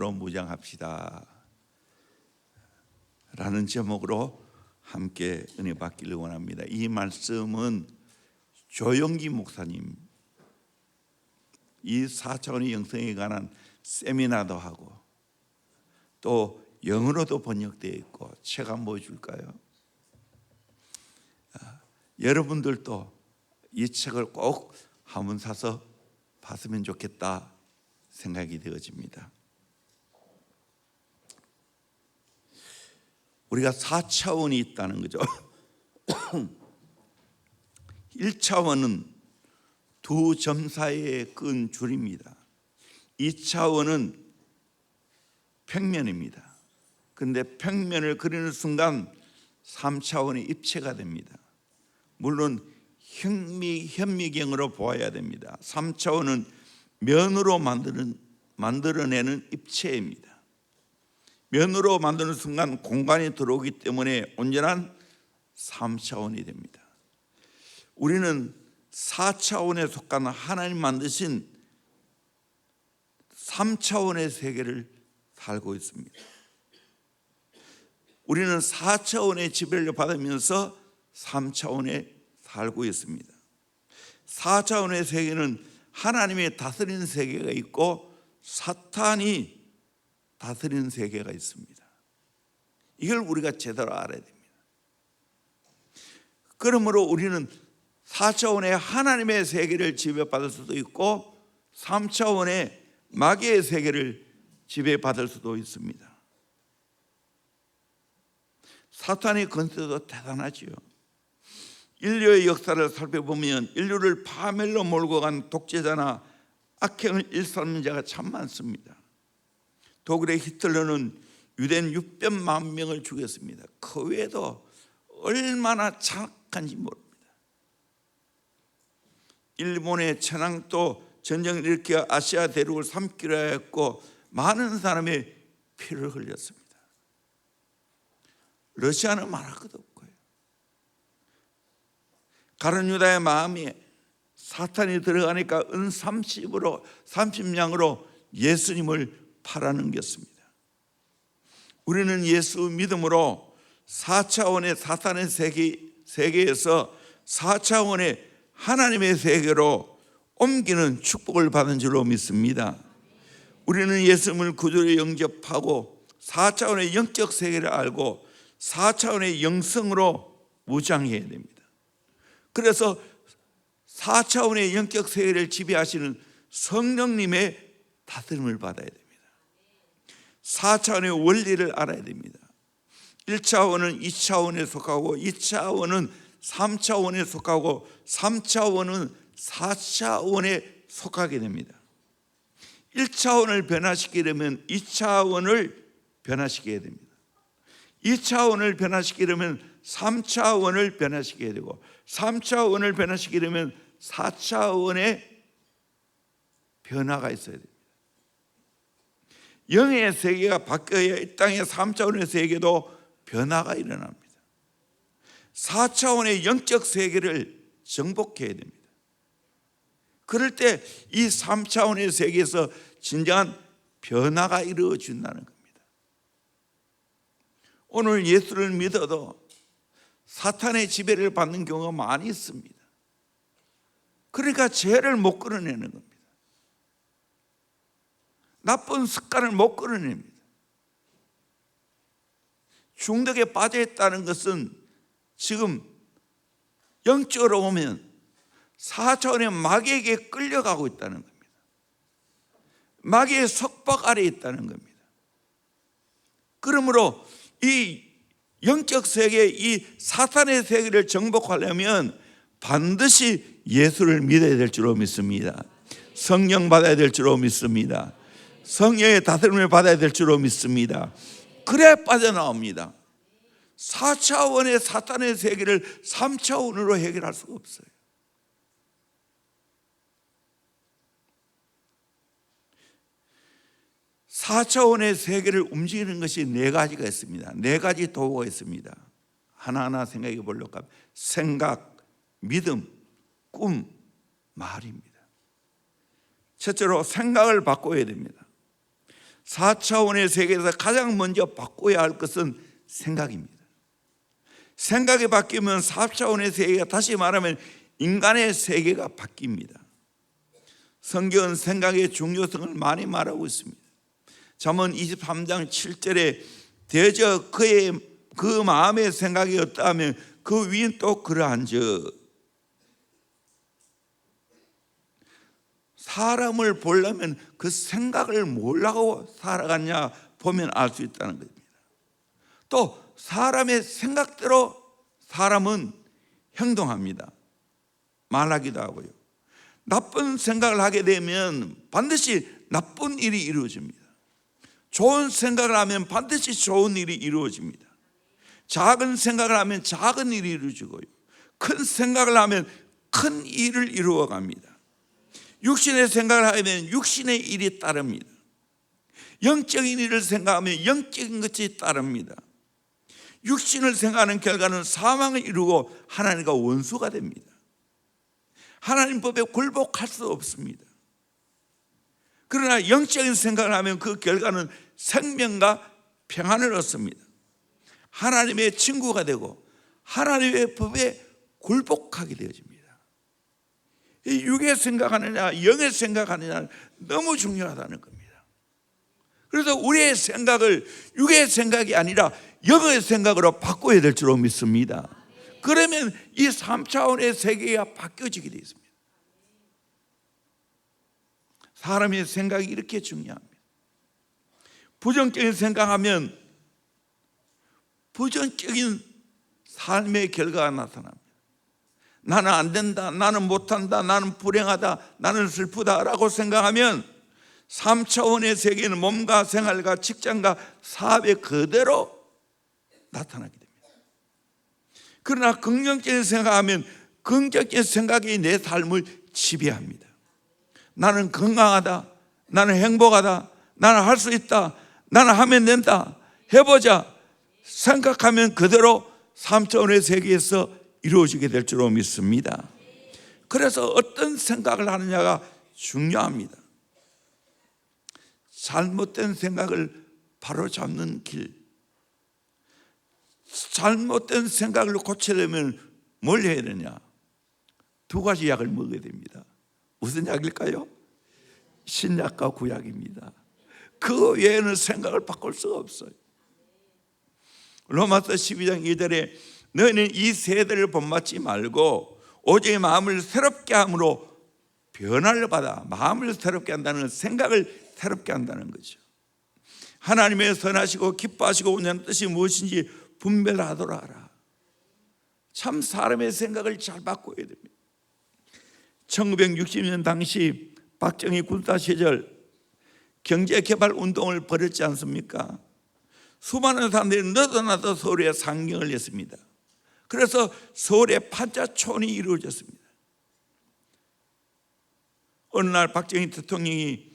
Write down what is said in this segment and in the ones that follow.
무장합시다 라는 제목으로 함께 은혜 받기를 원합니다. 이 말씀은 조영기 목사님 이 4차원의 영성에 관한 세미나도 하고 또 영어로도 번역되어 있고 책 한번 보여줄까요? 여러분들도 이 책을 꼭 한번 사서 봤으면 좋겠다 생각이 되어집니다. 우리가 4차원이 있다는 거죠. 1차원은 두 점 사이에 끈 줄입니다. 2차원은 평면입니다. 그런데 평면을 그리는 순간 3차원의 입체가 됩니다. 물론 현미경으로 보아야 됩니다. 3차원은 면으로 만들어내는 입체입니다. 면으로 만드는 순간 공간이 들어오기 때문에 온전한 3차원이 됩니다. 우리는 4차원에 속한 하나님 만드신 3차원의 세계를 살고 있습니다. 우리는 4차원의 지배를 받으면서 3차원에 살고 있습니다. 4차원의 세계는 하나님의 다스리는 세계가 있고 사탄이 다스리는 세계가 있습니다. 이걸 우리가 제대로 알아야 됩니다. 그러므로 우리는 4차원의 하나님의 세계를 지배받을 수도 있고 3차원의 마귀의 세계를 지배받을 수도 있습니다. 사탄의 권세도 대단하지요. 인류의 역사를 살펴보면 인류를 파멸로 몰고 간 독재자나 악행을 일삼는 자가 참 많습니다. 독일의 히틀러는 유대인 600만 명을 죽였습니다. 그 외에도 얼마나 잔악한지 모릅니다. 일본의 천황도 전쟁을 일으켜 아시아 대륙을 삼키려 했고 많은 사람의 피를 흘렸습니다. 러시아는 말할 것도 없고요. 가룟 유다의 마음이 사탄이 들어가니까 은 30냥으로 예수님을 팔아넘겼습니다. 우리는 예수 믿음으로 4차원의 사탄의 세계에서 4차원의 하나님의 세계로 옮기는 축복을 받은 줄로 믿습니다. 우리는 예수님을 구주로 영접하고 4차원의 영적 세계를 알고 4차원의 영성으로 무장해야 됩니다. 그래서 4차원의 영적 세계를 지배하시는 성령님의 다스림을 받아야 됩니다. 4차원의 원리를 알아야 됩니다. 1차원은 2차원에 속하고 2차원은 3차원에 속하고 3차원은 4차원에 속하게 됩니다. 1차원을 변화시키려면 2차원을 변화시켜야 됩니다. 2차원을 변화시키려면 3차원을 변화시켜야 되고 3차원을 변화시키려면 4차원의 변화가 있어야 됩니다. 영의 세계가 바뀌어야 이 땅의 3차원의 세계도 변화가 일어납니다. 4차원의 영적 세계를 정복해야 됩니다. 그럴 때 이 3차원의 세계에서 진정한 변화가 이루어진다는 겁니다. 오늘 예수를 믿어도 사탄의 지배를 받는 경우가 많이 있습니다. 그러니까 죄를 못 끊어내는 겁니다. 나쁜 습관을 못 끊어냅니다. 중독에 빠져 있다는 것은 지금 영적으로 보면 4차원의 마귀에게 끌려가고 있다는 겁니다. 마귀의 속박 아래에 있다는 겁니다. 그러므로 이 영적 세계, 이 사탄의 세계를 정복하려면 반드시 예수를 믿어야 될 줄로 믿습니다. 성령 받아야 될 줄로 믿습니다. 성령의 다스림을 받아야 될 줄로 믿습니다. 그래 빠져나옵니다. 4차원의 사탄의 세계를 3차원으로 해결할 수가 없어요. 사차원의 세계를 움직이는 것이 네 가지가 있습니다. 네 가지 도구가 있습니다. 하나하나 생각해 보려고 하면 생각, 믿음, 꿈, 말입니다. 첫째로 생각을 바꿔야 됩니다. 4차원의 세계에서 가장 먼저 바꿔야 할 것은 생각입니다. 생각이 바뀌면 4차원의 세계가, 다시 말하면 인간의 세계가 바뀝니다. 성경은 생각의 중요성을 많이 말하고 있습니다. 잠언 23장 7절에 대저 그 마음의 생각이 없다면 그 위인 또 그러한즉, 사람을 보려면 그 생각을 뭐라고 살아갔냐 보면 알 수 있다는 겁니다. 또 사람의 생각대로 사람은 행동합니다. 말하기도 하고요. 나쁜 생각을 하게 되면 반드시 나쁜 일이 이루어집니다. 좋은 생각을 하면 반드시 좋은 일이 이루어집니다. 작은 생각을 하면 작은 일이 이루어지고요, 큰 생각을 하면 큰 일을 이루어갑니다. 육신의 생각을 하면 육신의 일이 따릅니다. 영적인 일을 생각하면 영적인 것이 따릅니다. 육신을 생각하는 결과는 사망을 이루고 하나님과 원수가 됩니다. 하나님 법에 굴복할 수 없습니다. 그러나 영적인 생각을 하면 그 결과는 생명과 평안을 얻습니다. 하나님의 친구가 되고 하나님의 법에 굴복하게 되어집니다. 이 육의 생각하느냐 영의 생각하느냐 너무 중요하다는 겁니다. 그래서 우리의 생각을 육의 생각이 아니라 영의 생각으로 바꿔야 될 줄로 믿습니다. 그러면 이 3차원의 세계가 바뀌어지게 되어 있습니다. 사람의 생각이 이렇게 중요합니다. 부정적인 생각하면 부정적인 삶의 결과가 나타납니다. 나는 안 된다, 나는 못한다, 나는 불행하다, 나는 슬프다라고 생각하면 3차원의 세계는 몸과 생활과 직장과 사업에 그대로 나타나게 됩니다. 그러나 긍정적인 생각하면 긍정적인 생각이 내 삶을 지배합니다. 나는 건강하다, 나는 행복하다, 나는 할 수 있다, 나는 하면 된다, 해보자 생각하면 그대로 3차원의 세계에서 이루어지게 될 줄로 믿습니다. 그래서 어떤 생각을 하느냐가 중요합니다. 잘못된 생각을 바로잡는 길, 잘못된 생각을 고치려면 뭘 해야 되냐? 두 가지 약을 먹어야 됩니다. 무슨 약일까요? 신약과 구약입니다. 그 외에는 생각을 바꿀 수가 없어요. 로마서 12장 2절에 너희는 이 세대를 본받지 말고 오직 마음을 새롭게 함으로 변화를 받아, 마음을 새롭게 한다는 생각을 새롭게 한다는 거죠. 하나님의 선하시고 기뻐하시고 온전한 뜻이 무엇인지 분별하도록 하라. 참 사람의 생각을 잘 바꿔야 됩니다. 1960년 당시 박정희 군사 시절 경제개발 운동을 벌였지 않습니까? 수많은 사람들이 너도나도 서울에 상경을 했습니다. 그래서 서울에 판자촌이 이루어졌습니다. 어느 날 박정희 대통령이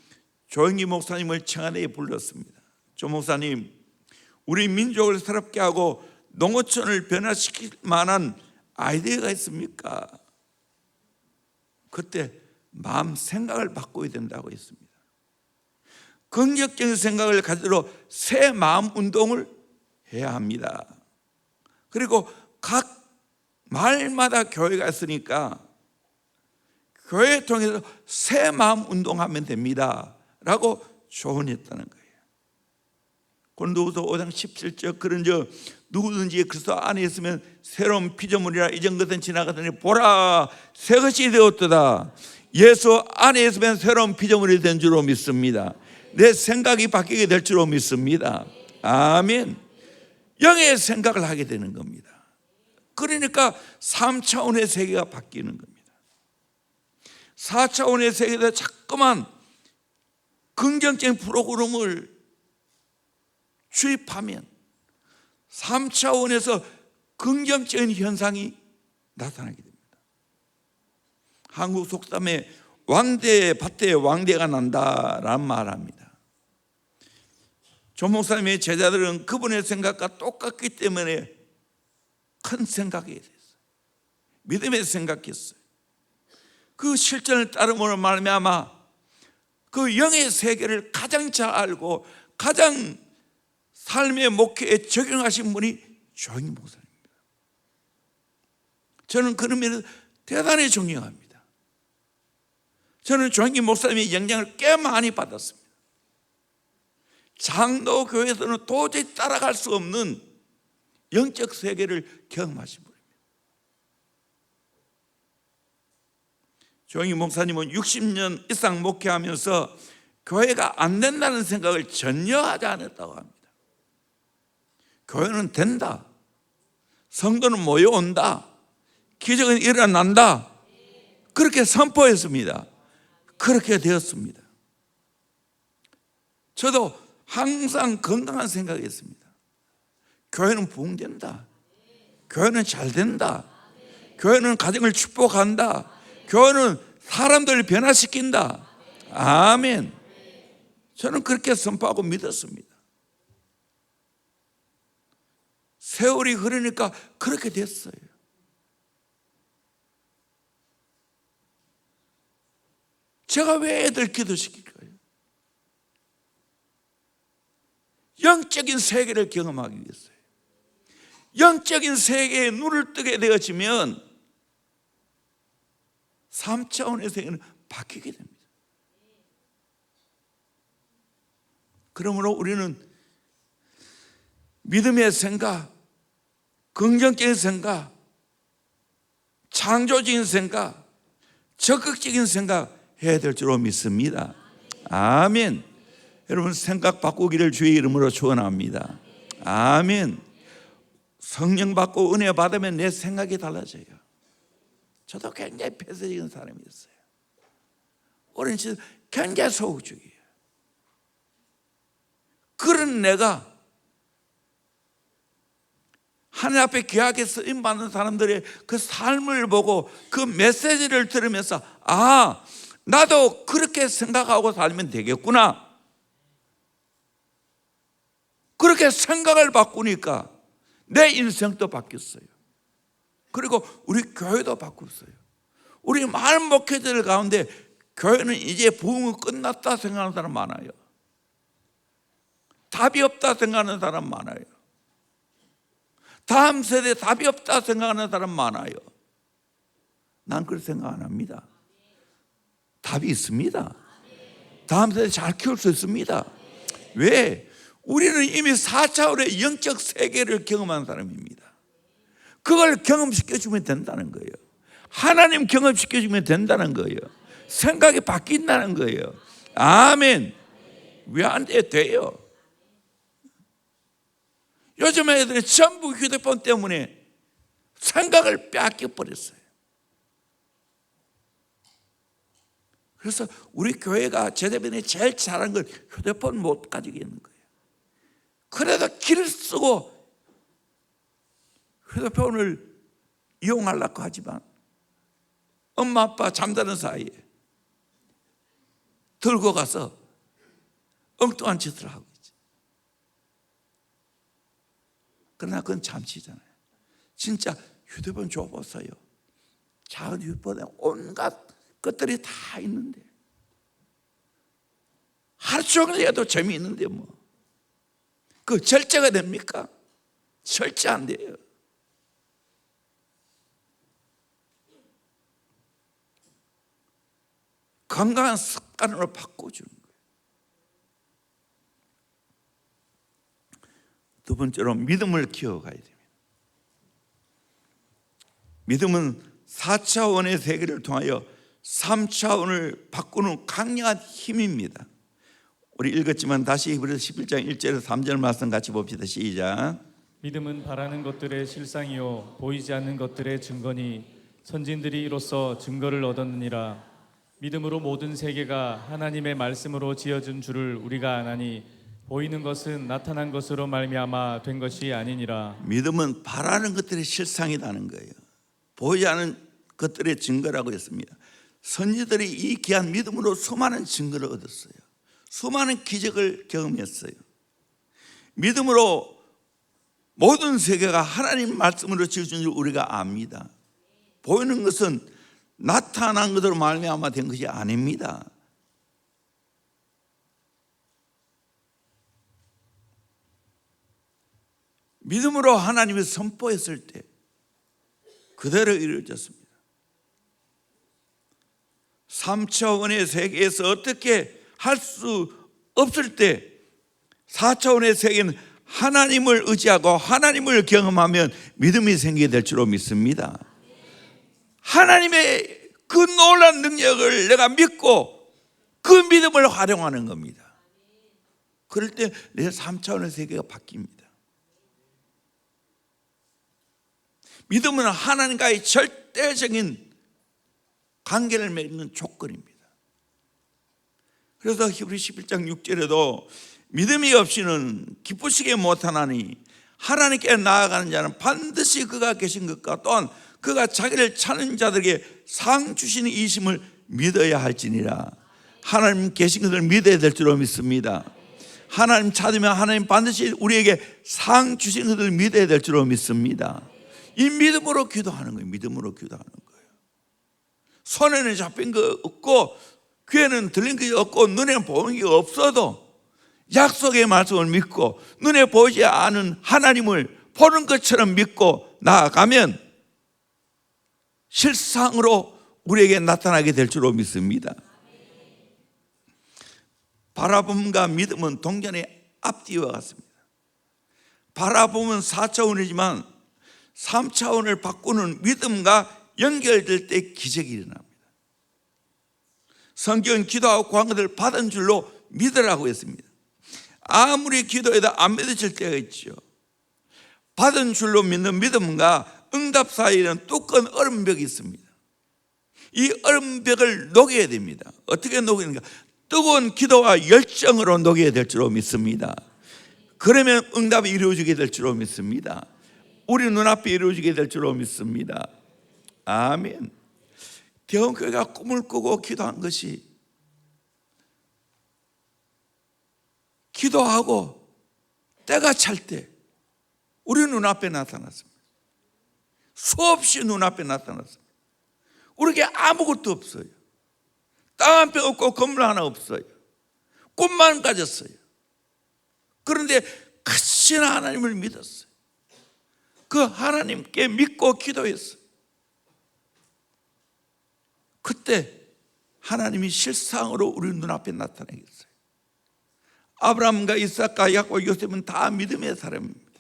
조영기 목사님을 청와대에 불렀습니다. 조 목사님, 우리 민족을 새롭게 하고 농어촌을 변화시킬 만한 아이디어가 있습니까? 그때 마음 생각을 바꿔야 된다고 했습니다. 긍정적인 생각을 가지러 새 마음 운동을 해야 합니다. 그리고 각 마을마다 교회가 있으니까 교회 통해서 새 마음 운동하면 됩니다 라고 조언했다는 거예요. 고린도후서 5장 17절 그런즉 누구든지 그리스도 안에 있으면 새로운 피조물이라 이전 것은 지나가더니 보라 새 것이 되었도다. 예수 안에 있으면 새로운 피조물이 된 줄로 믿습니다. 내 생각이 바뀌게 될 줄로 믿습니다. 아멘. 영의 생각을 하게 되는 겁니다. 그러니까 3차원의 세계가 바뀌는 겁니다. 4차원의 세계에서 자꾸만 긍정적인 프로그램을 주입하면 3차원에서 긍정적인 현상이 나타나게 됩니다. 한국 속담에 왕대 밭에 왕대가 난다라는 말을 합니다. 조 목사님의 제자들은 그분의 생각과 똑같기 때문에 큰 생각이 됐어요. 믿음의 생각했어요. 그 실천을 따름으로 말미암아 그 그 영의 세계를 가장 잘 알고 가장 삶의 목회에 적용하신 분이 조영희 목사님입니다. 저는 그런 면에서 대단히 존경합니다. 저는 조영희 목사님의 영향을 꽤 많이 받았습니다. 장로교회에서는 도저히 따라갈 수 없는 영적 세계를 경험하신 분입니다. 조영희 목사님은 60년 이상 목회하면서 교회가 안 된다는 생각을 전혀 하지 않았다고 합니다. 교회는 된다. 성도는 모여온다. 기적은 일어난다. 그렇게 선포했습니다. 그렇게 되었습니다. 저도 항상 건강한 생각이었습니다. 교회는 부흥된다. 교회는 잘 된다. 교회는 가정을 축복한다. 교회는 사람들을 변화시킨다. 아멘. 저는 그렇게 선포하고 믿었습니다. 세월이 흐르니까 그렇게 됐어요. 제가 왜 애들 기도시킬까요? 영적인 세계를 경험하기 위해서요. 영적인 세계에 눈을 뜨게 되어지면 3차원의 세계는 바뀌게 됩니다. 그러므로 우리는 믿음의 생각, 긍정적인 생각, 창조적인 생각, 적극적인 생각 해야 될 줄로 믿습니다. 아멘. 여러분 생각 바꾸기를 주의 이름으로 축원합니다. 아멘. 성령 받고 은혜 받으면 내 생각이 달라져요. 저도 굉장히 폐쇄적인 사람이었어요. 오랜 시간 굉장히 소극적이에요. 그런 내가 하늘 앞에 귀하게 쓰임받는 사람들의 그 삶을 보고 그 메시지를 들으면서 아, 나도 그렇게 생각하고 살면 되겠구나. 그렇게 생각을 바꾸니까 내 인생도 바뀌었어요. 그리고 우리 교회도 바꿨어요. 우리 많은 목회자들 가운데 교회는 이제 부흥이 끝났다 생각하는 사람 많아요. 답이 없다 생각하는 사람 많아요. 다음 세대 답이 없다 생각하는 사람 많아요. 난 그렇게 생각 안 합니다. 답이 있습니다. 다음 세대 잘 키울 수 있습니다. 왜? 우리는 이미 4차원의 영적 세계를 경험한 사람입니다. 그걸 경험시켜주면 된다는 거예요. 하나님 경험시켜주면 된다는 거예요. 생각이 바뀐다는 거예요. 아멘. 왜 안 돼요? 요즘 애들이 전부 휴대폰 때문에 생각을 빼앗겨버렸어요. 그래서 우리 교회가 제대변에 제일 잘한 건 휴대폰 못 가지고 있는 거예요. 그래도 길을 쓰고 휴대폰을 이용하려고 하지만 엄마 아빠 잠자는 사이에 들고 가서 엉뚱한 짓을 하고 있지. 그러나 그건 잠시잖아요. 진짜 휴대폰 줘보세요. 작은 휴대폰에 온갖 것들이 다 있는데 하루 종일 해도 재미있는데 뭐 그 절제가 됩니까? 절제 안 돼요. 건강한 습관으로 바꿔주는 거예요. 두 번째로 믿음을 키워가야 됩니다. 믿음은 4차원의 세계를 통하여 3차원을 바꾸는 강력한 힘입니다. 우리 읽었지만 다시 히브리서 11장 1절에서 3절 말씀 같이 봅시다. 시작. 믿음은 바라는 것들의 실상이요 보이지 않는 것들의 증거니 선진들이 이로써 증거를 얻었느니라. 믿음으로 모든 세계가 하나님의 말씀으로 지어진 줄을 우리가 아나니 보이는 것은 나타난 것으로 말미암아 된 것이 아니니라. 믿음은 바라는 것들의 실상이라는 거예요. 보이지 않는 것들의 증거라고 했습니다. 선지들이 이 귀한 믿음으로 수많은 증거를 얻었어요. 수많은 기적을 경험했어요. 믿음으로 모든 세계가 하나님 말씀으로 지어진 줄 우리가 압니다. 보이는 것은 나타난 것으로 말미암아 된 것이 아닙니다. 믿음으로 하나님이 선포했을 때 그대로 이루어졌습니다. 3차원의 세계에서 어떻게 할 수 없을 때 4차원의 세계는 하나님을 의지하고 하나님을 경험하면 믿음이 생기게 될 줄로 믿습니다. 하나님의 그 놀라운 능력을 내가 믿고 그 믿음을 활용하는 겁니다. 그럴 때 내 3차원의 세계가 바뀝니다. 믿음은 하나님과의 절대적인 관계를 맺는 조건입니다. 그래서 히브리 11장 6절에도 믿음이 없이는 기쁘시게 못하나니 하나님께 나아가는 자는 반드시 그가 계신 것과 또한 그가 자기를 찾는 자들에게 상 주시는 이심을 믿어야 할지니라. 하나님 계신 것을 믿어야 될 줄로 믿습니다. 하나님 찾으면 하나님 반드시 우리에게 상 주시는 것을 믿어야 될 줄로 믿습니다. 이 믿음으로 기도하는 거예요. 믿음으로 기도하는 거예요. 손에는 잡힌 거 없고 귀에는 들린 게 없고 눈에는 보이는 게 없어도 약속의 말씀을 믿고 눈에 보이지 않은 하나님을 보는 것처럼 믿고 나아가면 실상으로 우리에게 나타나게 될 줄로 믿습니다. 바라봄과 믿음은 동전의 앞뒤와 같습니다. 바라봄은 4차원이지만 3차원을 바꾸는 믿음과 연결될 때 기적이 일어납니다. 성경은 기도하고 구한 것을 받은 줄로 믿으라고 했습니다. 아무리 기도해도 안 믿어질 때가 있죠. 받은 줄로 믿는 믿음과 응답 사이에는 두꺼운 얼음벽이 있습니다. 이 얼음벽을 녹여야 됩니다. 어떻게 녹이는가? 뜨거운 기도와 열정으로 녹여야 될 줄로 믿습니다. 그러면 응답이 이루어지게 될 줄로 믿습니다. 우리 눈앞에 이루어지게 될 줄로 믿습니다. 아멘. 대원교회가 꿈을 꾸고 기도한 것이 기도하고 때가 찰 때 우리 눈앞에 나타났습니다. 수없이 눈앞에 나타났습니다. 우리에게 아무것도 없어요. 땅 한 평 없고 건물 하나 없어요. 꿈만 가졌어요. 그런데 크신 하나님을 믿었어요. 그 하나님께 믿고 기도했어요. 그때 하나님이 실상으로 우리 눈앞에 나타나겠어요. 아브라함과 이삭과 야곱, 요셉은 다 믿음의 사람입니다.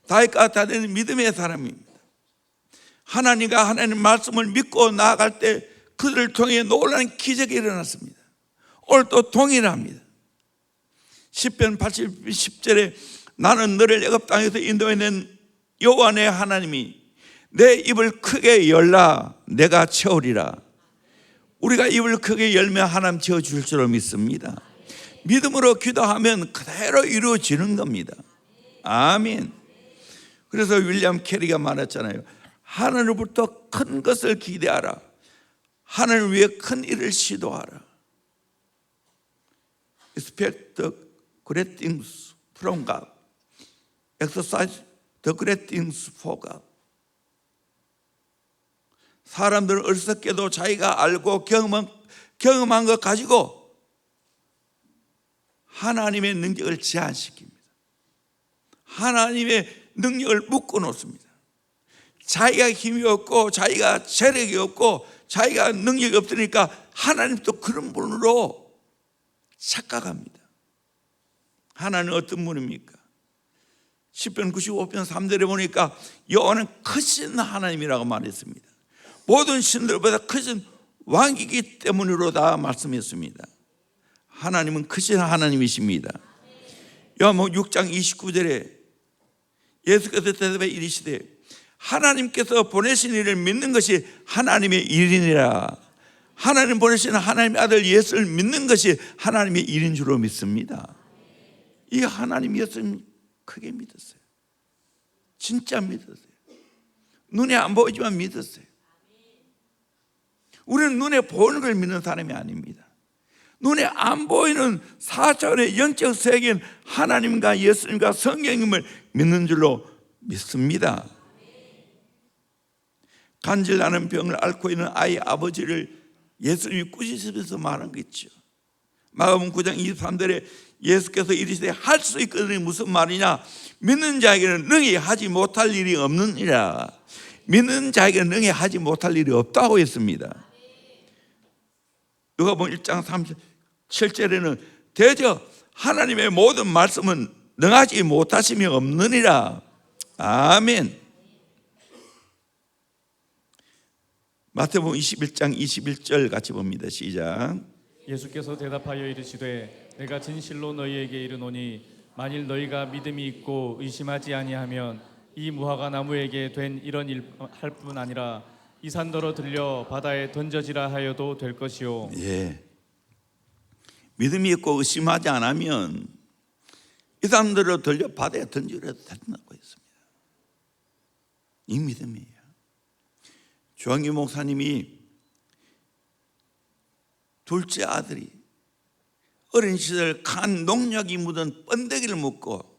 다윗과 다윗은 믿음의 사람입니다. 하나님과 하나님 말씀을 믿고 나아갈 때 그들을 통해 놀라운 기적이 일어났습니다. 오늘 또 동일합니다. 시편 80절에 나는 너를 애굽 땅에서 인도해낸 여호와 내 하나님이 내 입을 크게 열라 내가 채우리라. 우리가 입을 크게 열면 하나님 채워줄 줄을 믿습니다. 믿음으로 기도하면 그대로 이루어지는 겁니다. 아멘. 그래서 윌리엄 캐리가 말했잖아요. 하나님으로부터 큰 것을 기대하라. 하나님을 위해 큰 일을 시도하라. Expect the great things from God. Exercise the great things for God. 사람들은 어리석게도 자기가 알고 경험한 것 가지고 하나님의 능력을 제한시킵니다. 하나님의 능력을 묶어놓습니다. 자기가 힘이 없고 자기가 재력이 없고 자기가 능력이 없으니까 하나님도 그런 분으로 착각합니다. 하나님은 어떤 분입니까? 시편 95편 3절에 보니까 여호와는 크신 하나님이라고 말했습니다. 모든 신들보다 크신 왕이기 때문으로다 말씀했습니다. 하나님은 크신 하나님이십니다. 요한복음 6장 29절에 예수께서 대답해 이르시되 하나님께서 보내신 이를 믿는 것이 하나님의 일이니라. 하나님 보내신 하나님의 아들 예수를 믿는 것이 하나님의 일인 줄로 믿습니다. 이 하나님 예수님 크게 믿었어요. 진짜 믿었어요. 눈에 안 보이지만 믿었어요. 우리는 눈에 보이는 걸 믿는 사람이 아닙니다. 눈에 안 보이는 4차원의 영적 세계인 하나님과 예수님과 성령님을 믿는 줄로 믿습니다. 간질나는 병을 앓고 있는 아이 아버지를 예수님이 꾸짖으면서 말한 거 있죠. 마가복음 9장 23절에 예수께서 이르시되 할 수 있거든이 무슨 말이냐? 믿는 자에게는 능히 하지 못할 일이 없느니라. 믿는 자에게는 능히 하지 못할 일이 없다고 했습니다. 누가복음 1장 37절에는 대저 하나님의 모든 말씀은 능하지 못하심이 없느니라. 아멘. 마태복음 21장 21절 같이 봅니다. 시작. 예수께서 대답하여 이르시되 내가 진실로 너희에게 이르노니 만일 너희가 믿음이 있고 의심하지 아니하면 이 무화과 나무에게 된 이런 일 할 뿐 아니라 이 산더러 들려 바다에 던져지라 하여도 될 것이요. 예. 믿음이 있고 의심하지 않으면 이 사람들을 들려 바다에 던지려도 된다고 했습니다. 이 믿음이에요. 조항기 목사님이 둘째 아들이 어린 시절 간 농약이 묻은 번데기를 먹고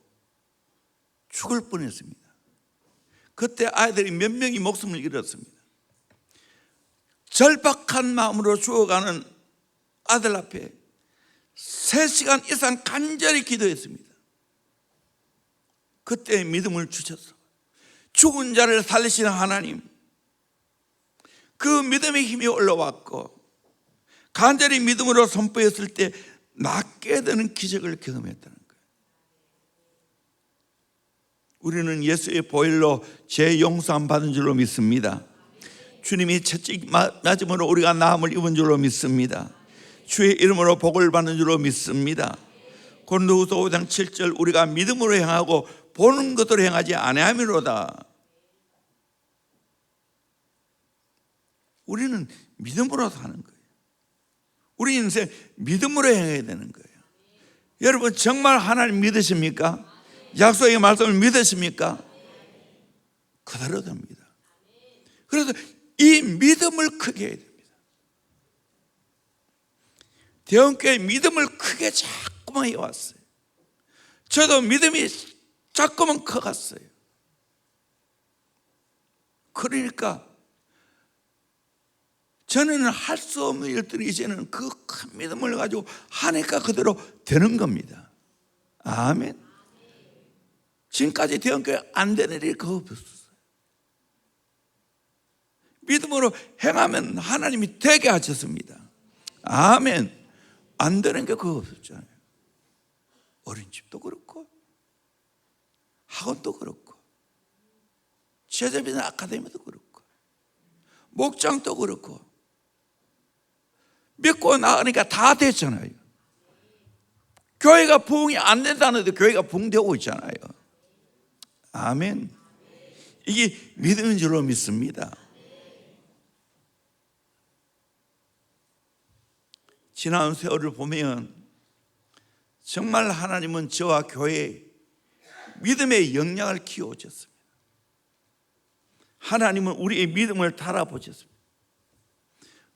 죽을 뻔했습니다. 그때 아이들이 몇 명이 목숨을 잃었습니다. 절박한 마음으로 죽어가는 아들 앞에 3시간 이상 간절히 기도했습니다. 그때 믿음을 주셔서 죽은 자를 살리시는 하나님, 그 믿음의 힘이 올라왔고 간절히 믿음으로 선포했을 때 낫게 되는 기적을 경험했다는 거예요. 우리는 예수의 보혈로 죄 용서함 받은 줄로 믿습니다. 주님이 채찍 맞음으로 우리가 나음을 입은 줄로 믿습니다. 주의 이름으로 복을 받는 줄로 믿습니다. 고린도후서 5장 7절 우리가 믿음으로 행하고 보는 것으로 행하지 아니함이로다. 우리는 믿음으로 사는 거예요. 우리 인생 믿음으로 행해야 되는 거예요. 여러분 정말 하나님 믿으십니까? 약속의 말씀을 믿으십니까? 그대로 됩니다. 그래서 이 믿음을 크게 해야 됩니다. 대형교회 믿음을 크게 자꾸만 해왔어요. 저도 믿음이 자꾸만 커갔어요. 그러니까 저는 할 수 없는 일들이 이제는 그 큰 믿음을 가지고 하니까 그대로 되는 겁니다. 아멘. 지금까지 대형교회 안 되는 일이 거의 없었어요. 믿음으로 행하면 하나님이 되게 하셨습니다. 아멘. 안 되는 게 거의 없었잖아요. 어린이집도 그렇고 학원도 그렇고 제자비나 아카데미도 그렇고 목장도 그렇고 믿고 나가니까 다 됐잖아요. 교회가 부흥이 안 된다는데 교회가 부흥되고 있잖아요. 아멘. 이게 믿음인 줄로 믿습니다. 지난 세월을 보면 정말 하나님은 저와 교회에 믿음의 영향을 키워주셨습니다. 하나님은 우리의 믿음을 달아보셨습니다.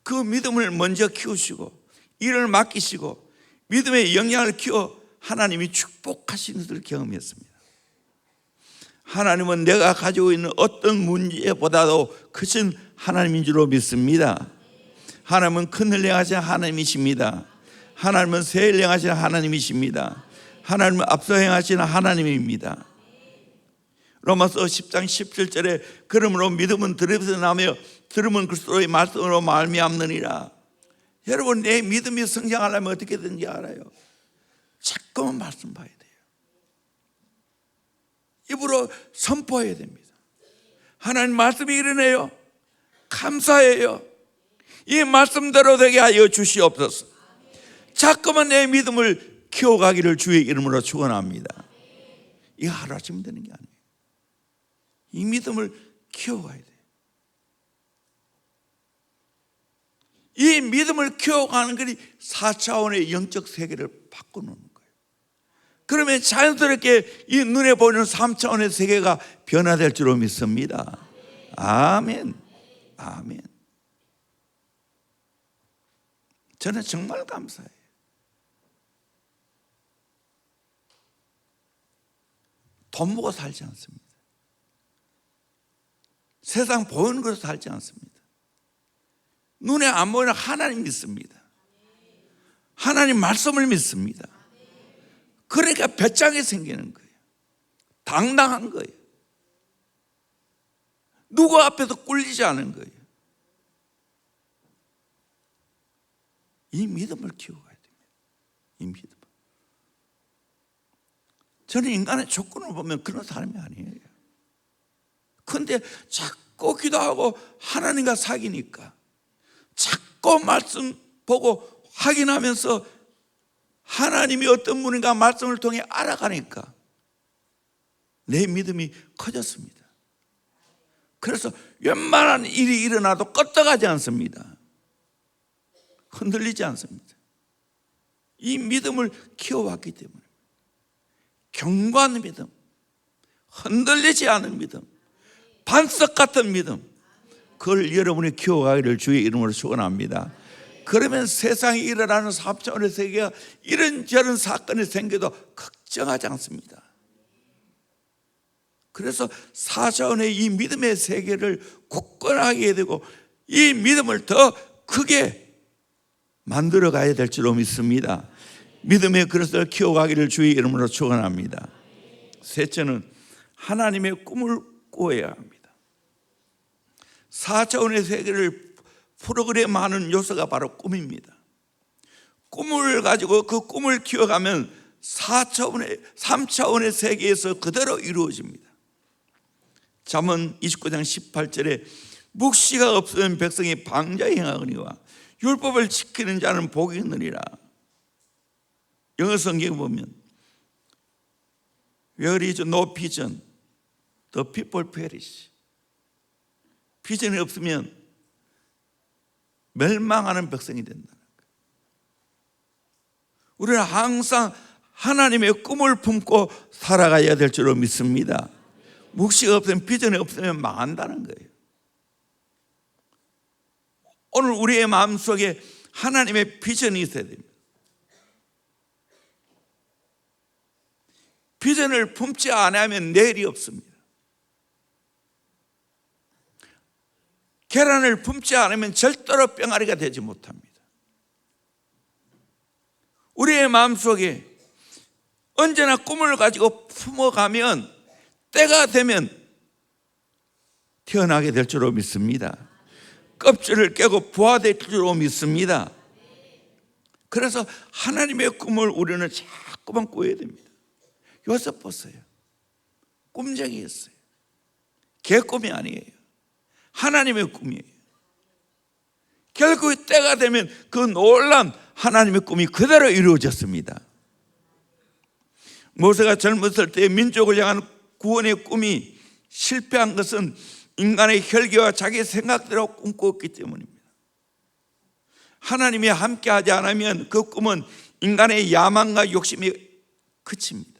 그 믿음을 먼저 키우시고 일을 맡기시고 믿음의 영향을 키워 하나님이 축복하시는 것을 경험했습니다. 하나님은 내가 가지고 있는 어떤 문제보다도 크신 하나님인 줄로 믿습니다. 하나님은 큰일 행하시는 하나님이십니다. 하나님은 새일 행하시는 하나님이십니다. 하나님은 앞서 행하시는 하나님입니다. 로마서 10장 17절에 그러므로 믿음은 들음에서 나며 들음은 그리스도의 말씀으로 말미암느니라. 여러분 내 믿음이 성장하려면 어떻게 되는지 알아요? 자꾸만 말씀 봐야 돼요. 입으로 선포해야 됩니다. 하나님 말씀이 이러네요. 감사해요. 이 말씀대로 되게 하여 주시옵소서. 자꾸만 내 믿음을 키워가기를 주의 이름으로 축원합니다. 이거 하루아침에 되는 게 아니에요. 이 믿음을 키워가야 돼요. 이 믿음을 키워가는 것이 4차원의 영적 세계를 바꿔놓는 거예요. 그러면 자연스럽게 이 눈에 보이는 3차원의 세계가 변화될 줄로 믿습니다. 아멘. 아멘. 저는 정말 감사해요. 돈 먹어 살지 않습니다. 세상 보이는 것으로 살지 않습니다. 눈에 안 보이는 하나님 믿습니다. 하나님 말씀을 믿습니다. 그러니까 배짱이 생기는 거예요. 당당한 거예요. 누구 앞에서 꿀리지 않은 거예요. 이 믿음을 키워가야 됩니다. 이 믿음. 저는 인간의 조건을 보면 그런 사람이 아니에요. 그런데 자꾸 기도하고 하나님과 사귀니까, 자꾸 말씀 보고 확인하면서 하나님이 어떤 분인가 말씀을 통해 알아가니까 내 믿음이 커졌습니다. 그래서 웬만한 일이 일어나도 껐다가지 않습니다. 흔들리지 않습니다. 이 믿음을 키워왔기 때문에 견고한 믿음, 흔들리지 않은 믿음, 반석 같은 믿음, 그걸 여러분이 키워가기를 주의 이름으로 축원합니다. 그러면 세상에 일어나는 3차원의 세계가 이런저런 사건이 생겨도 걱정하지 않습니다. 그래서 4차원의 이 믿음의 세계를 굳건하게 되고 이 믿음을 더 크게 만들어 가야 될 줄로 믿습니다. 믿음의 그릇을 키워가기를 주의 이름으로 축원합니다. 셋째는 하나님의 꿈을 꾸어야 합니다. 4차원의 세계를 프로그램하는 요소가 바로 꿈입니다. 꿈을 가지고 그 꿈을 키워가면 3차원의 세계에서 그대로 이루어집니다. 잠언 29장 18절에 묵시가 없으면 백성이 방자히 행하거니와 율법을 지키는 자는 복이 있느니라. 영어 성경에 보면 Where is no vision, the people perish. 비전이 없으면 멸망하는 백성이 된다는 거예요. 우리는 항상 하나님의 꿈을 품고 살아가야 될 줄로 믿습니다. 묵시가 없으면, 비전이 없으면 망한다는 거예요. 오늘 우리의 마음속에 하나님의 비전이 있어야 됩니다. 비전을 품지 않으면 내일이 없습니다. 계란을 품지 않으면 절대로 병아리가 되지 못합니다. 우리의 마음속에 언제나 꿈을 가지고 품어가면 때가 되면 태어나게 될 줄로 믿습니다. 껍질을 깨고 부화될 줄로 믿습니다. 그래서 하나님의 꿈을 우리는 자꾸만 꾸어야 됩니다. 요셉 보세요. 꿈쟁이였어요. 개 꿈이 아니에요. 하나님의 꿈이에요. 결국 때가 되면 그 놀라운 하나님의 꿈이 그대로 이루어졌습니다. 모세가 젊었을 때 민족을 향한 구원의 꿈이 실패한 것은 인간의 혈기와 자기 생각대로 꿈꾸었기 때문입니다. 하나님이 함께하지 않으면 그 꿈은 인간의 야망과 욕심이 그칩니다.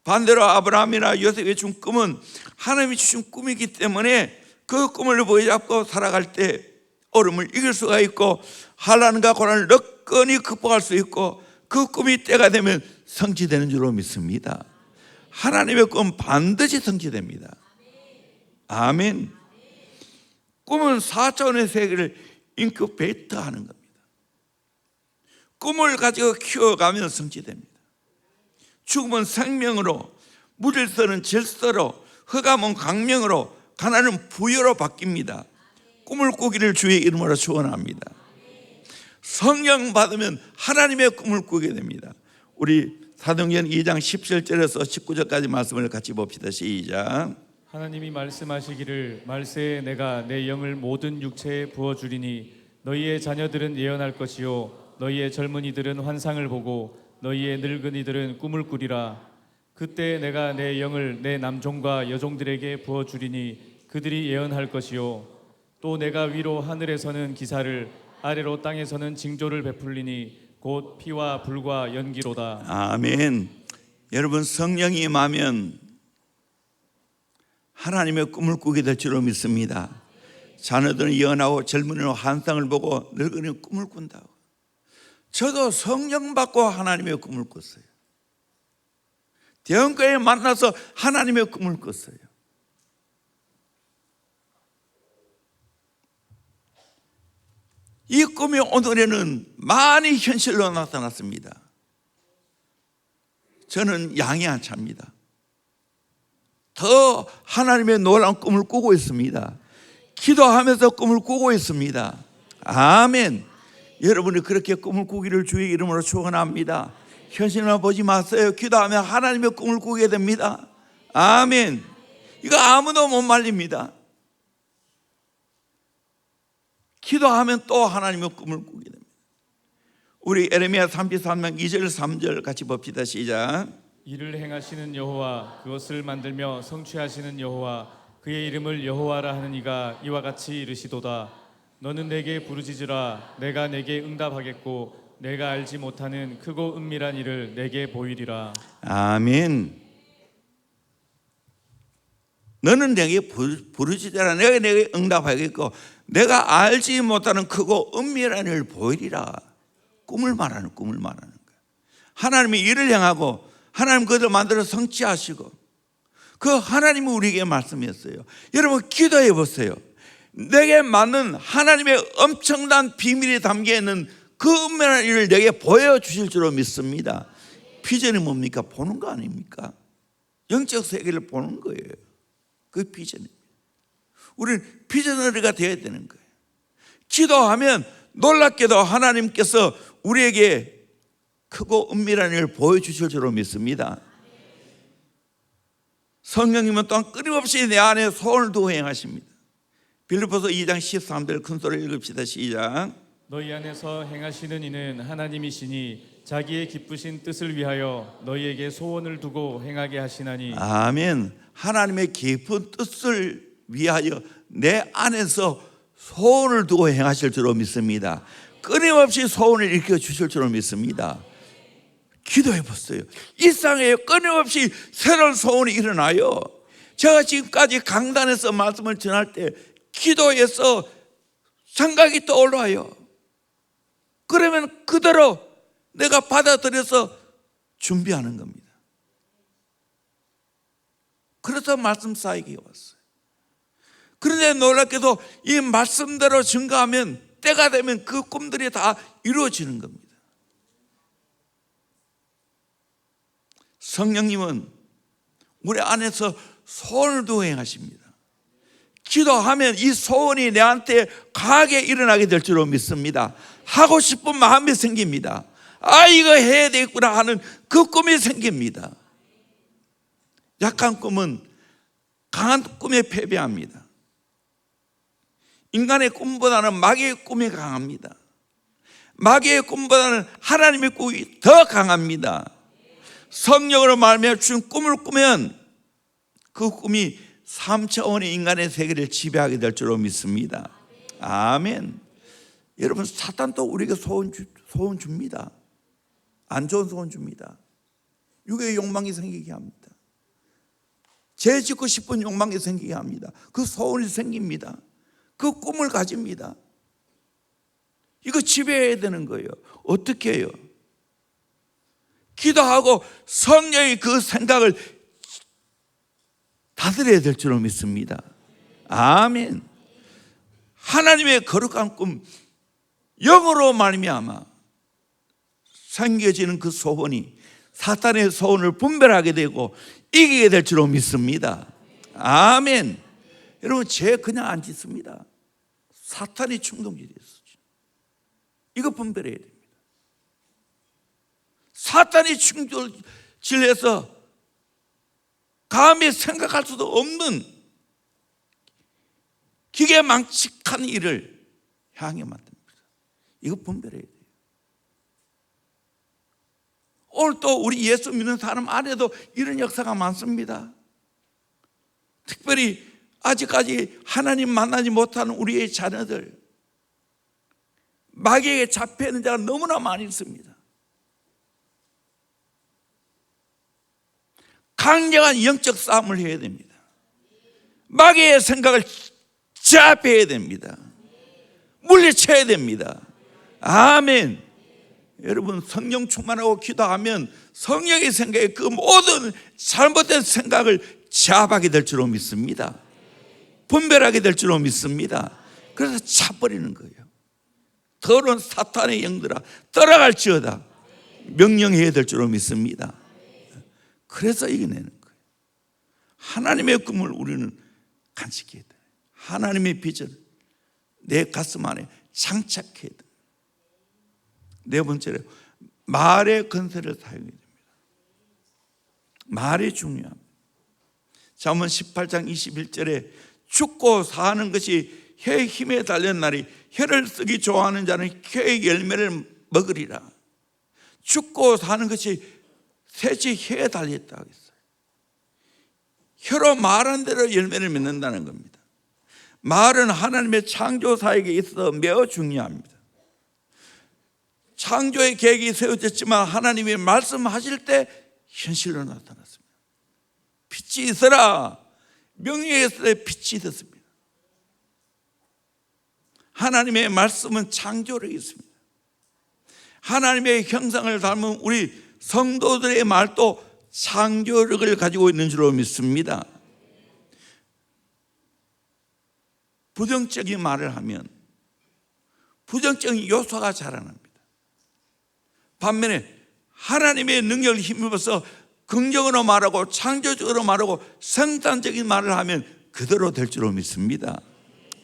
반대로 아브라함이나 요셉이 준 꿈은 하나님이 주신 꿈이기 때문에 그 꿈을 부여잡고 살아갈 때 어려움을 이길 수가 있고 환난과 고난을 너끈히 극복할 수 있고 그 꿈이 때가 되면 성취되는 줄로 믿습니다. 하나님의 꿈은 반드시 성취됩니다. 아멘. 꿈은 4차원의 세계를 인큐베이터하는 겁니다. 꿈을 가지고 키워가면 성취됩니다. 죽음은 생명으로, 무질서는 질서로, 흑암은 광명으로, 가난은 부여로 바뀝니다. 꿈을 꾸기를 주의 이름으로 축원합니다. 성령 받으면 하나님의 꿈을 꾸게 됩니다. 우리 사도행전 2장 17절에서 19절까지 말씀을 같이 봅시다. 시작. 하나님이 말씀하시기를 말세에 내가 내 영을 모든 육체에 부어주리니 너희의 자녀들은 예언할 것이요 너희의 젊은이들은 환상을 보고 너희의 늙은이들은 꿈을 꾸리라. 그때 내가 내 영을 내 남종과 여종들에게 부어주리니 그들이 예언할 것이요 또 내가 위로 하늘에서는 기사를 아래로 땅에서는 징조를 베풀리니 곧 피와 불과 연기로다. 아멘. 여러분, 성령이 임하면 하나님의 꿈을 꾸게 될 줄로 믿습니다. 자녀들은 예언하고 젊은이는 환상을 보고 늙은이는 꿈을 꾼다고. 저도 성령 받고 하나님의 꿈을 꿨어요. 대형교회에 만나서 하나님의 꿈을 꿨어요. 이 꿈이 오늘에는 많이 현실로 나타났습니다. 저는 양이 안 찹니다. 더 하나님의 놀라운 꿈을 꾸고 있습니다. 기도하면서 꿈을 꾸고 있습니다. 아멘. 여러분이 그렇게 꿈을 꾸기를 주의 이름으로 축원합니다. 현실만 보지 마세요. 기도하면 하나님의 꿈을 꾸게 됩니다. 아멘. 이거 아무도 못 말립니다. 기도하면 또 하나님의 꿈을 꾸게 됩니다. 우리 에레미야 33장 2절 3절 같이 봅시다. 시작. 이를 행하시는 여호와, 그것을 만들며 성취하시는 여호와, 그의 이름을 여호와라 하는 이가 이와 같이 이르시도다. 너는 내게 부르짖으라. 내가 내게 응답하겠고 내가 알지 못하는 크고 은밀한 일을 내게 보이리라. 아멘. 너는 내게 부르짖으라. 내가 내게 응답하겠고 내가 알지 못하는 크고 은밀한 일을 보이리라. 꿈을 말하는 거예요. 하나님이 일을 행하고 하나님 그들을 만들어 성취하시고 그 하나님이 우리에게 말씀했어요. 여러분 기도해 보세요. 내게 맞는 하나님의 엄청난 비밀이 담겨 있는 그 은밀한 일을 내게 보여주실 줄로 믿습니다. 비전이 뭡니까? 보는 거 아닙니까? 영적 세계를 보는 거예요. 그 비전입니다. 우리는 비전너리가 되어야 되는 거예요. 기도하면 놀랍게도 하나님께서 우리에게 크고 은밀한 일을 보여주실 줄로 믿습니다. 성령님은 또한 끊임없이 내 안에 소원을 두고 행하십니다. 빌립보서 2장 13절 큰 소리를 읽읍시다. 시작. 너희 안에서 행하시는 이는 하나님이시니 자기의 기쁘신 뜻을 위하여 너희에게 소원을 두고 행하게 하시나니. 아멘. 하나님의 깊은 뜻을 위하여 내 안에서 소원을 두고 행하실 줄로 믿습니다. 끊임없이 소원을 일으켜 주실 줄로 믿습니다. 기도해 보세요. 일상에 끊임없이 새로운 소원이 일어나요. 제가 지금까지 강단에서 말씀을 전할 때 기도해서 생각이 떠올라요. 그러면 그대로 내가 받아들여서 준비하는 겁니다. 그래서 말씀 쌓이게 왔어요. 그런데 놀랍게도 이 말씀대로 증거하면 때가 되면 그 꿈들이 다 이루어지는 겁니다. 성령님은 우리 안에서 소원을 두고 행하십니다. 기도하면 이 소원이 내한테 강하게 일어나게 될 줄로 믿습니다. 하고 싶은 마음이 생깁니다. 아, 이거 해야 되겠구나 하는 그 꿈이 생깁니다. 약한 꿈은 강한 꿈에 패배합니다. 인간의 꿈보다는 마귀의 꿈이 강합니다. 마귀의 꿈보다는 하나님의 꿈이 더 강합니다. 성령으로 말미암아 주신 꿈을 꾸면 그 꿈이 3차원의 인간의 세계를 지배하게 될 줄로 믿습니다. 아멘. 여러분 사탄도 우리에게 소원 줍니다. 안 좋은 소원 줍니다. 육의 욕망이 생기게 합니다. 죄 짓고 싶은 욕망이 생기게 합니다. 그 소원이 생깁니다. 그 꿈을 가집니다. 이거 지배해야 되는 거예요. 어떻게 해요? 기도하고 성령이 그 생각을 다스려야 될 줄로 믿습니다. 아멘. 하나님의 거룩한 꿈, 영으로 말미암아 생겨지는 그 소원이 사탄의 소원을 분별하게 되고 이기게 될 줄로 믿습니다. 아멘. 여러분 죄 그냥 안 짓습니다. 사탄이 충동질이 있어요. 이거 분별해야 됩니다. 사탄이 충동질해서 감히 생각할 수도 없는 기계망측한 일을 향해 만듭니다. 이거 분별해야 돼요. 오늘 또 우리 예수 믿는 사람 안에도 이런 역사가 많습니다. 특별히 아직까지 하나님 만나지 못하는 우리의 자녀들, 마귀에게 잡혀있는 자가 너무나 많이 있습니다. 강력한 영적 싸움을 해야 됩니다. 마귀의 생각을 제압해야 됩니다. 물리쳐야 됩니다. 아멘. 여러분 성령 충만하고 기도하면 성령의 생각에 그 모든 잘못된 생각을 제압하게 될 줄로 믿습니다. 분별하게 될 줄로 믿습니다. 그래서 차버리는 거예요. 더러운 사탄의 영들아 떠나갈지어다 명령해야 될 줄로 믿습니다. 그래서 이겨내는 거예요. 하나님의 꿈을 우리는 간직해야 돼요. 하나님의 비전을 내 가슴 안에 장착해야 돼요. 네 번째로 말의 건세를 사용해야 됩니다. 말이 중요합니다. 잠언 18장 21절에 죽고 사는 것이 혀의 힘에 달린 날이 혀를 쓰기 좋아하는 자는 혀의 열매를 먹으리라. 죽고 사는 것이 셋이 혀에 달려있다고 했어요. 혀로 말한 대로 열매를 맺는다는 겁니다. 말은 하나님의 창조사에게 있어 매우 중요합니다. 창조의 계획이 세워졌지만 하나님이 말씀하실 때 현실로 나타났습니다. 빛이 있어라 명령에 있을 때 빛이 있었습니다. 하나님의 말씀은 창조력이 있습니다. 하나님의 형상을 닮은 우리 성도들의 말도 창조력을 가지고 있는 줄로 믿습니다. 부정적인 말을 하면 부정적인 요소가 자라납니다. 반면에 하나님의 능력을 힘입어서 긍정으로 말하고 창조적으로 말하고 생산적인 말을 하면 그대로 될 줄로 믿습니다.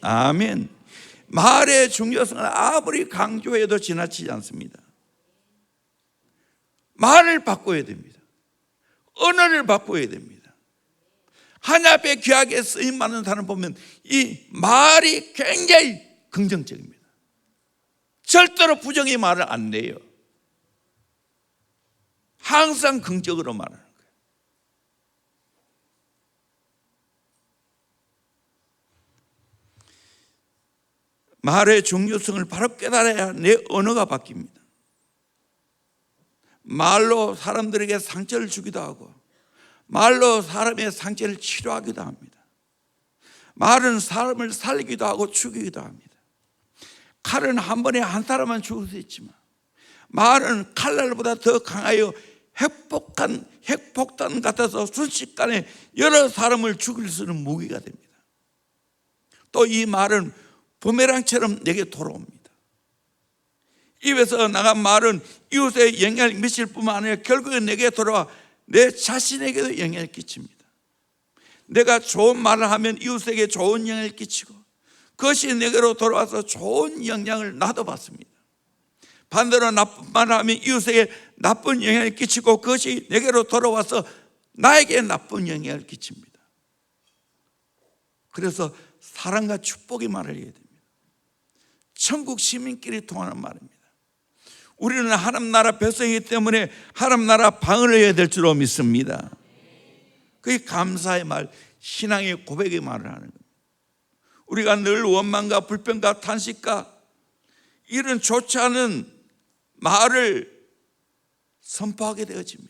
아멘. 말의 중요성을 아무리 강조해도 지나치지 않습니다. 말을 바꿔야 됩니다. 언어를 바꿔야 됩니다. 하나님 앞에 귀하게 쓰임받는 사람 보면 이 말이 굉장히 긍정적입니다. 절대로 부정의 말을 안 내요. 항상 긍정으로 말하는 거예요. 말의 중요성을 바로 깨달아야 내 언어가 바뀝니다. 말로 사람들에게 상처를 주기도 하고 말로 사람의 상처를 치료하기도 합니다. 말은 사람을 살리기도 하고 죽이기도 합니다. 칼은 한 번에 한 사람만 죽을 수 있지만 말은 칼날보다 더 강하여 핵폭탄 같아서 순식간에 여러 사람을 죽일 수 있는 무기가 됩니다. 또 이 말은 부메랑처럼 내게 돌아옵니다. 입에서 나간 말은 이웃에 영향을 미칠 뿐만 아니라 결국에 내게 돌아와 내 자신에게도 영향을 끼칩니다. 내가 좋은 말을 하면 이웃에게 좋은 영향을 끼치고 그것이 내게로 돌아와서 좋은 영향을 나도 받습니다. 반대로 나쁜 말을 하면 이웃에게 나쁜 영향을 끼치고 그것이 내게로 돌아와서 나에게 나쁜 영향을 끼칩니다. 그래서 사랑과 축복의 말을 해야 됩니다. 천국 시민끼리 통하는 말입니다. 우리는 하나님 나라 백성이기 때문에 하나님 나라 방언을 해야 될 줄로 믿습니다. 그게 감사의 말, 신앙의 고백의 말을 하는 겁니다. 우리가 늘 원망과 불평과 탄식과 이런 좋지 않은 말을 선포하게 되어지면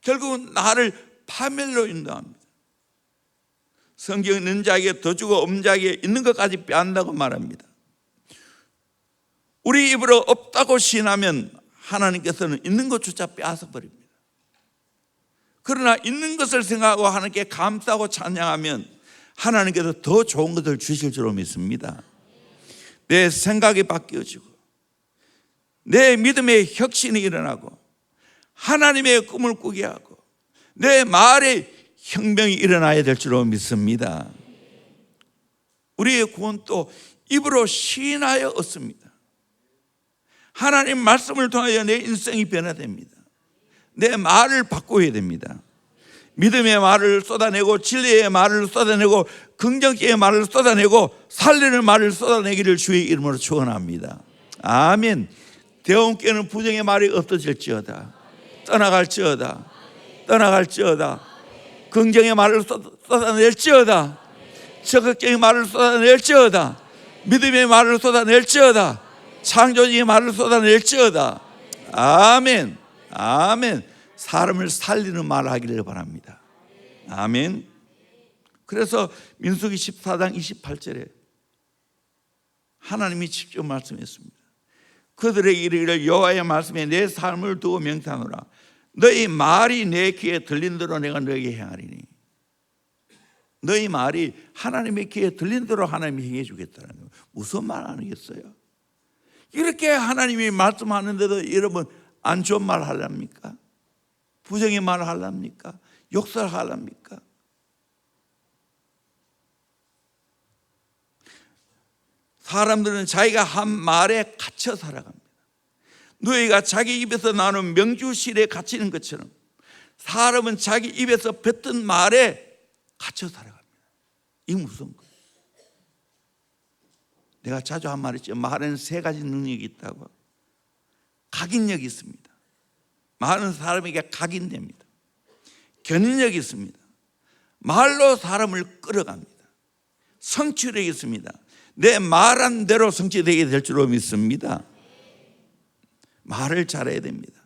결국은 나를 파멸로 인도합니다. 성경은 있는 자에게 더 주고 없는 자에게 있는 것까지 빼앗는다고 말합니다. 우리 입으로 없다고 시인하면 하나님께서는 있는 것조차 빼앗아 버립니다. 그러나 있는 것을 생각하고 하나님께 감사하고 찬양하면 하나님께서 더 좋은 것을 주실 줄로 믿습니다. 내 생각이 바뀌어지고 내 믿음의 혁신이 일어나고 하나님의 꿈을 꾸게 하고 내 말에 혁명이 일어나야 될 줄로 믿습니다. 우리의 구원도 입으로 시인하여 얻습니다. 하나님 말씀을 통하여 내 인생이 변화됩니다. 내 말을 바꿔야 됩니다. 믿음의 말을 쏟아내고 진리의 말을 쏟아내고 긍정적인 말을 쏟아내고 살리는 말을 쏟아내기를 주의 이름으로 축원합니다. 아멘. 대원께는 부정의 말이 없어질지어다. 떠나갈지어다. 긍정의 말을 쏟아낼지어다. 적극적인 말을 쏟아낼지어다. 믿음의 말을 쏟아낼지어다. 창조적인 말을 쏟아낼지어다. 아멘. 아멘. 사람을 살리는 말을 하기를 바랍니다. 아멘. 그래서 민수기 14장 28절에 하나님이 직접 말씀했습니다. 그들에게 이르기를 여호와의 말씀에 내 삶을 두고 명상하라. 너희 말이 내 귀에 들린 대로 내가 너에게 행하리니. 너희 말이 하나님의 귀에 들린 대로 하나님이 행해 주겠다는 거예요. 무슨 말 아니겠어요? 이렇게 하나님이 말씀하는데도 여러분 안 좋은 말 하랍니까? 부정의 말을 하랍니까? 욕설을 하랍니까? 사람들은 자기가 한 말에 갇혀 살아갑니다. 너희가 자기 입에서 나오는 명주실에 갇히는 것처럼 사람은 자기 입에서 뱉은 말에 갇혀 살아갑니다. 이게 무슨 거예요? 내가 자주 한 말이죠. 말에는 세 가지 능력이 있다고. 각인력이 있습니다. 말은 사람에게 각인됩니다. 견인력이 있습니다. 말로 사람을 끌어갑니다. 성취력이 있습니다. 내 말한 대로 성취되게 될 줄로 믿습니다. 말을 잘해야 됩니다.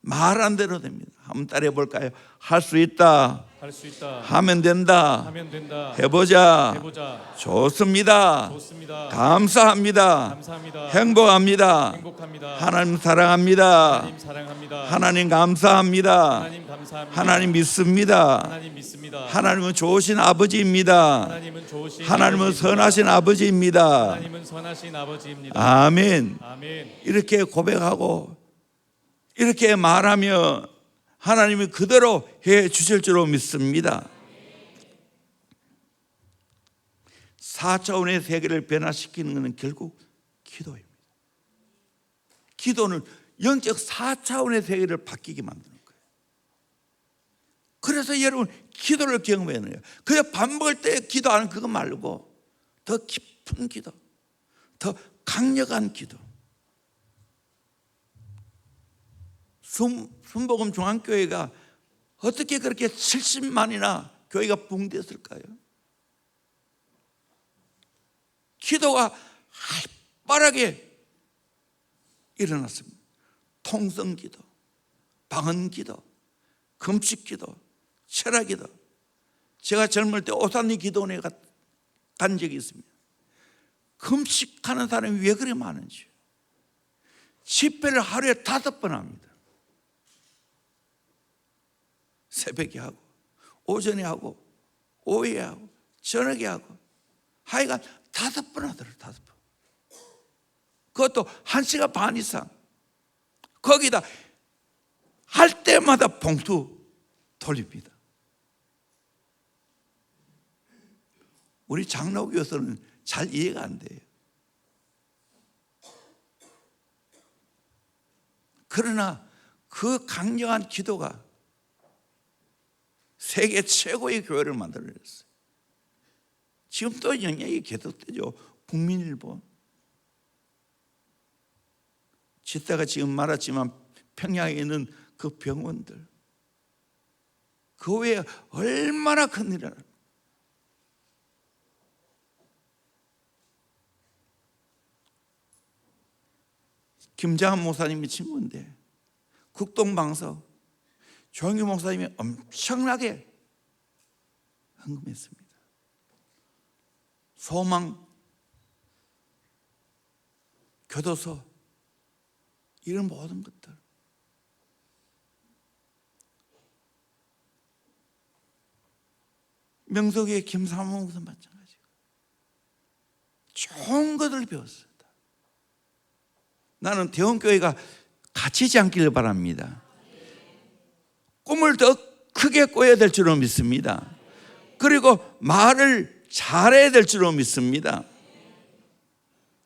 말한 대로 됩니다. 한번 따라해 볼까요? 할 수 있다. 할 수 있다. 하면 된다. 하면 된다. 해보자. 해보자. 좋습니다. 좋습니다. 감사합니다. 감사합니다. 행복합니다. 행복합니다. 하나님 사랑합니다. 하나님 사랑합니다. 하나님 감사합니다. 하나님 감사합니다. 하나님 믿습니다. 하나님 믿습니다. 하나님은 좋으신 아버지입니다. 하나님은 좋으신 하나님은 아버지입니다. 선하신 아버지입니다. 하나님은 선하신 아버지입니다. 아멘. 아멘. 이렇게 고백하고 이렇게 말하며 하나님이 그대로 해 주실 줄로 믿습니다. 4차원의 세계를 변화시키는 것은 결국 기도입니다. 기도는 영적 4차원의 세계를 바뀌게 만드는 거예요. 그래서 여러분 기도를 경험해야 해요. 그냥 밥 먹을 때 기도하는 그거 말고 더 깊은 기도, 더 강력한 기도. 순복음 중앙교회가 어떻게 그렇게 70만이나 교회가 붕괴했을까요? 기도가 활발하게 일어났습니다. 통성기도, 방언기도, 금식기도, 철학기도. 제가 젊을 때 오산리 기도원에 간 적이 있습니다. 금식하는 사람이 왜 그리 많은지. 집회를 하루에 5번 합니다. 새벽에 하고 오전에 하고 오후에 하고 저녁에 하고 하여간 5번 하더라고요. 5번. 그것도 1시간 반 이상. 거기다 할 때마다 봉투 돌립니다. 우리 장로교에서는 잘 이해가 안 돼요. 그러나 그 강력한 기도가 세계 최고의 교회를 만들어냈어요. 지금 또 영향이 계속되죠. 국민일보. 지사가 지금 말했지만 평양에 있는 그 병원들. 그 외에 얼마나 큰 일을. 김장한 목사님이 친구인데 국동방석 조영규 목사님이 엄청나게 헌금했습니다. 소망, 교도소 이런 모든 것들. 명석의 김삼호 목사 마찬가지고 좋은 것을 배웠습니다. 나는 대원교회가 갇히지 않기를 바랍니다. 꿈을 더 크게 꿔야 될 줄로 믿습니다. 그리고 말을 잘해야 될 줄로 믿습니다.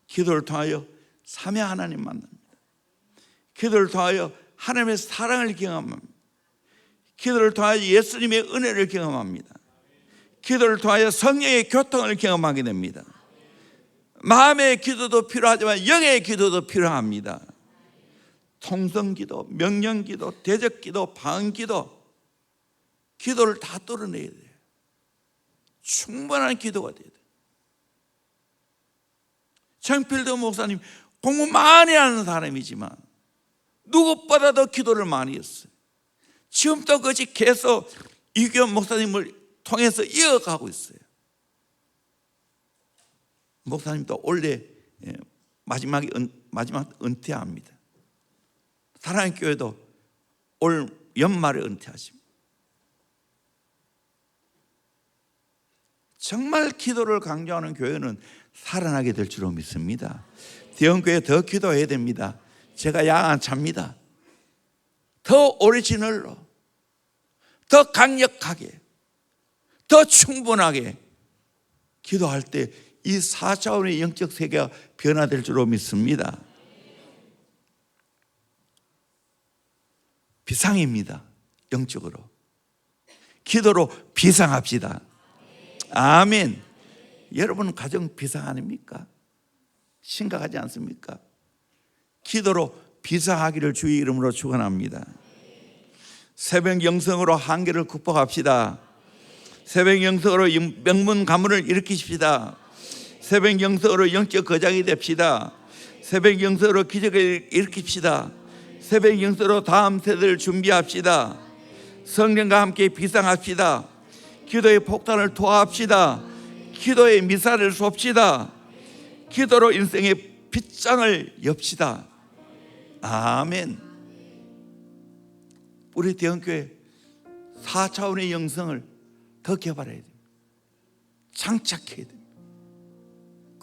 기도를 통하여 삼위 하나님 만납니다. 기도를 통하여 하나님의 사랑을 경험합니다. 기도를 통하여 예수님의 은혜를 경험합니다. 기도를 통하여 성령의 교통을 경험하게 됩니다. 마음의 기도도 필요하지만 영의 기도도 필요합니다. 통성기도, 명령기도, 대적기도, 방언기도, 기도를 다 뚫어내야 돼요. 충분한 기도가 돼야 돼요. 정필드 목사님 공부 많이 하는 사람이지만 누구보다도 기도를 많이 했어요. 지금도 그것이 계속 이규현 목사님을 통해서 이어가고 있어요. 목사님도 올해 마지막 은퇴합니다. 사랑의 교회도 올 연말에 은퇴하십니다. 정말 기도를 강조하는 교회는 살아나게 될 줄로 믿습니다. 대형교회 더 기도해야 됩니다. 제가 약 안 찹니다. 더 오리지널로, 더 강력하게, 더 충분하게 기도할 때 이 4차원의 영적 세계가 변화될 줄로 믿습니다. 비상입니다. 영적으로. 기도로 비상합시다. 아멘. 여러분 가정 비상 아닙니까? 심각하지 않습니까? 기도로 비상하기를 주의 이름으로 축원합니다. 새벽 영성으로 한계를 극복합시다. 새벽 영성으로 명문 가문을 일으키십시다. 새벽 영성으로 영적 거장이 됩시다. 새벽 영성으로 기적을 일으킵시다. 새벽 영성으로 다음 세대를 준비합시다. 성령과 함께 비상합시다. 기도의 폭탄을 투하합시다. 기도의 미사를 쏩시다. 기도로 인생의 빗장을 엽시다. 아멘. 우리 대형교회 4차원의 영성을 더 개발해야 됩니다. 장착해야 됩니다.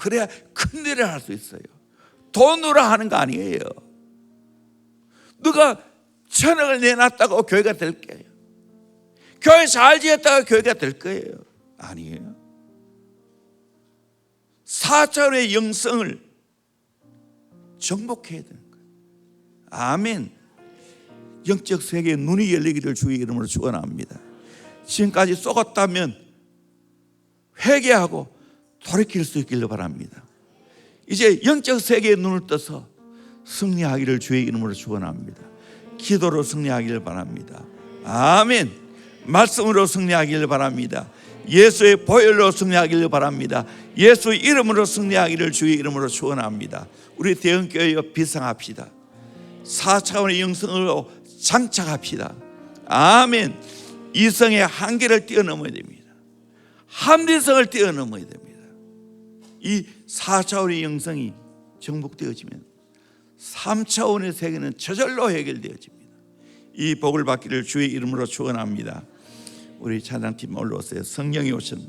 그래야 큰 일을 할 수 있어요. 돈으로 하는 거 아니에요. 누가 1,000억을 내놨다고 교회가 될 거예요. 교회 잘 지었다가 교회가 될 거예요. 아니에요. 4차원의 영성을 정복해야 되는 거예요. 아멘. 영적 세계의 눈이 열리기를 주의 이름으로 축원합니다. 지금까지 썩었다면 회개하고 돌이킬 수 있기를 바랍니다. 이제 영적 세계의 눈을 떠서 승리하기를 주의 이름으로 축원합니다. 기도로 승리하기를 바랍니다. 아멘. 말씀으로 승리하기를 바랍니다. 예수의 보혈로 승리하기를 바랍니다. 예수 이름으로 승리하기를 주의 이름으로 축원합니다. 우리 대형교회여 비상합시다. 4차원의 영성으로 장착합시다. 아멘. 이성의 한계를 뛰어넘어야 됩니다. 합리성을 뛰어넘어야 됩니다. 이 4차원의 영성이 정복되어지면 3차원의 세계는 저절로 해결되어집니다. 이 복을 받기를 주의 이름으로 축원합니다. 우리 찬양팀 올라오세요. 성령이 오셨네.